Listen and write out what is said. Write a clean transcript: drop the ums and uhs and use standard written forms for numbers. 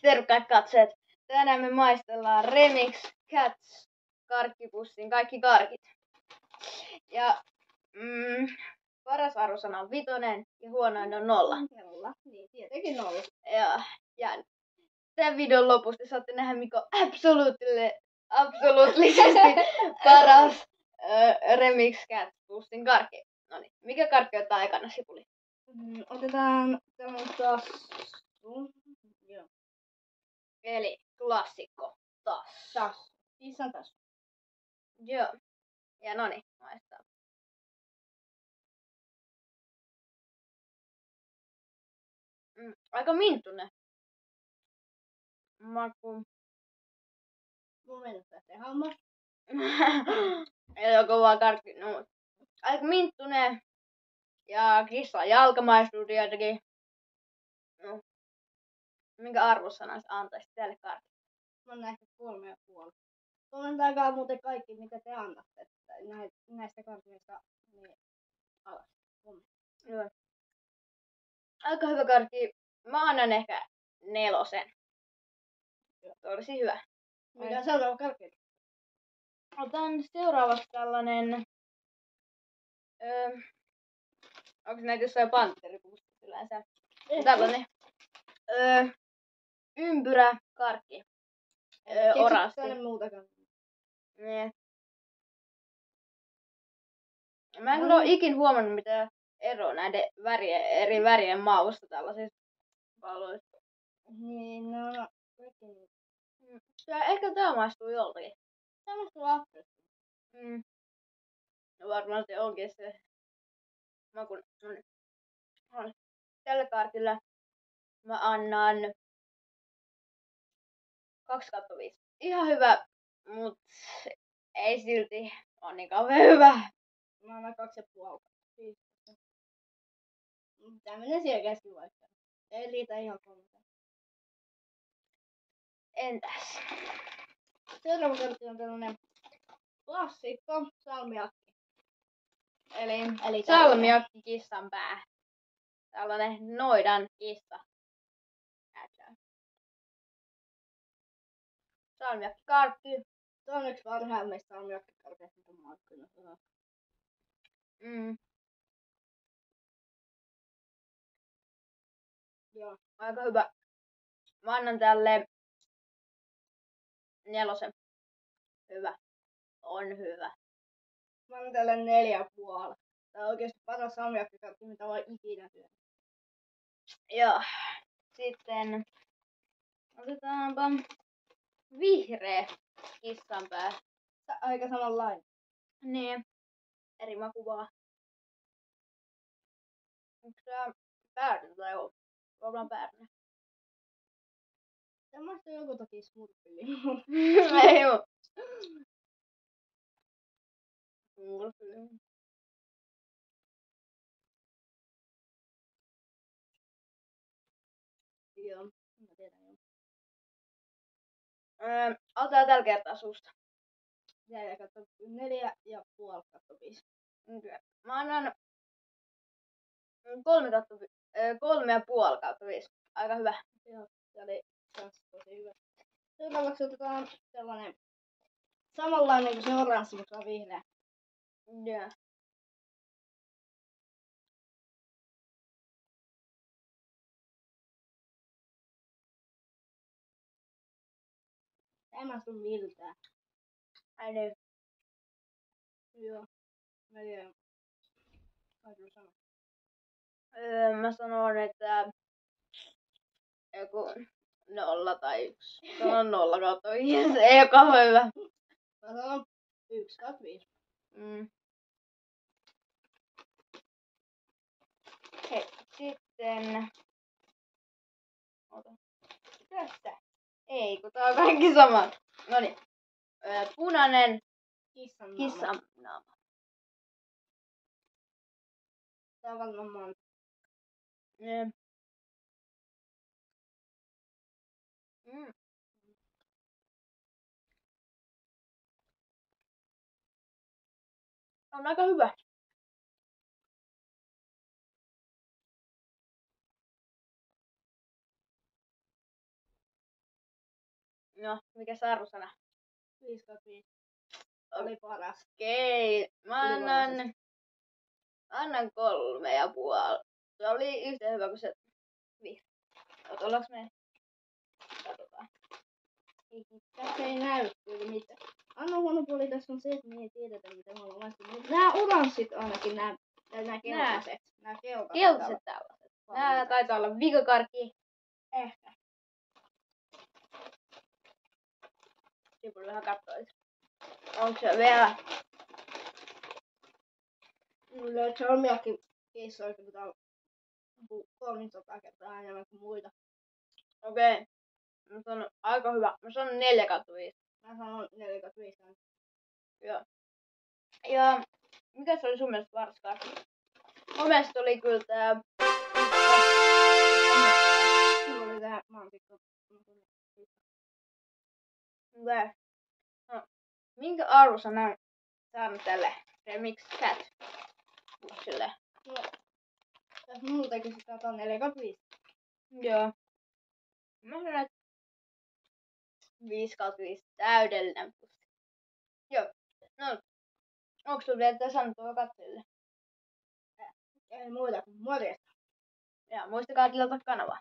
tervetuloa katseet. Tänään me maistellaan Remix Cats karkkipussin kaikki karkit. Ja paras arvosana on 5 ja huonoin on 0. Nolla, niin tietenkin 0. Ja tämän videon lopussa saatte nähdä, mikä on absoluuttisesti paras Remix Cats pussin karkki. Noniin, mikä karkki ottaa ekana, Sipuli? Otetaan tämmönen tassu. Joo. Eli klassikko taas. Tassu. Kissan tassu. Joo. Ja noniin, maistaa. Aika minttunen maku. Mun mielestä se hammas. Ei ole kovaa karkki. No, aika minttunen. Ja kissan jalka maistuu tietenkin. No. Minkä arvosanan sä antaisit tälle karkille? Mä oon näistä 3,5. Kommentakaa muuten kaikki, mitä te annatte näistä karkeista niin alas. Joo. Aika hyvä karkki. Mä annan ehkä 4. Tosi hyvä. Mikä on seuraava karkki? Otan seuraavaksi tällainen... onko näitä jossain panteripustissa yleensä? Tällainen. Ympyrä karkki. Oranssi. Tänne muutakaan. Nee. Mä en kyllä ole ikin huomannut mitään eroa näiden eri värien mausta tällaisista paloista. Niin, no kaikki. Ja ehkä tää maistuu joltakin. Tämä maistuu appelsiin. No varmaan se onkin se maku. Tällä karkilla mä annan 2/5. Ihan hyvä, mut ei silti ole niin kauhean hyvä. Mä annan 2,5. Tää menee siellä keskivaihtoon. Ei riitä ihan 3. Entäs? Seuraava karkki on tällainen klassikko salmiakki. Eli Salmiakki kissan pää. Tällainen noidan kissa. Salmiakki karkki. Tämä on yksi parhaimmista salmiakkikarkeista, mitä mä oon kyllä sanonut. Joo. Aika hyvä. Mä annan tälle 4. Hyvä. On hyvä. Mä annan tälle 4,5. Tää on oikeesti paras salmiakkikarkki, mitä voi ikinä syödä. Joo. Sitten otetaanpa vihreä kissanpää. Aika samanlainen. Niin. Eri maku vaan. Onko tää päärynä tai on? Varmaan päärynä. Tää maistuu joku toki smurfille. Ei oo. Joo, mä tiedän jo. Otetaan tällä kertaa susta. Jäi katso 4,5/5. Okay. Mä annan 3,5/5. Aika hyvä. Joo, se oli kans tosi hyvä. Seuraavaksi otetaan sellainen samanlainen kuin se oranssi, mutta on vihreä. Joo. Tämä maistuu miltään. Ai niin. Joo. Mä tiedän. Kaikilla sama. Mä sanon, että joku 0 tai 1. Sanon 0/5. Se ei oo kauhean hyvä. Mä sanon 1/5. Hei, sitten... Ota. Tästä. Ei, kun tää on kaikki sama. Noniin. Punainen kissan naama. Tää on varmaan On aika hyvä. No, mikä se arvosana? 5/5. Oli paras. Okei. Mä Ylivoimaisesti. annan 3,5. Se oli yhtä hyvä kuin se vihreä. Ollaanko me? Katsotaan. Tässä ei näy kyllä mitään. Ainoa huono puoli tässä on se, että me ei tiedetä mitä me ollaan maistanut. Nää oranssit ainakin, nää keltaiset. Nää Keltaiset tällaiset. Nää taitaa olla vikakarkki. Ehkä. Sipuli vähän katsoa. Onko se vielä? Löydät se omiakin keissoita, kun tää on 300 kertaa enemmän kuin muita. Okei. Se on aika hyvä. Mä sanon 4/5. Mä sanon 4/5. Joo. Ja mikä se oli sun mielestä paras karkki? Mun mielestä oli kyllä tää... Mulla oli tää mansikko. Okei. No, minkä arvosanan saanut tälle Remix Cat bussille? No, jos muutenkin sitä on 4/5. Joo. Mä sanon, että 5/5 täydellinen pussi. Joo. No, onko sulla vielä jotain sanottavaa katsojille? Ei muuta kuin morjesta. Ja muistakaa tilata kanavaa.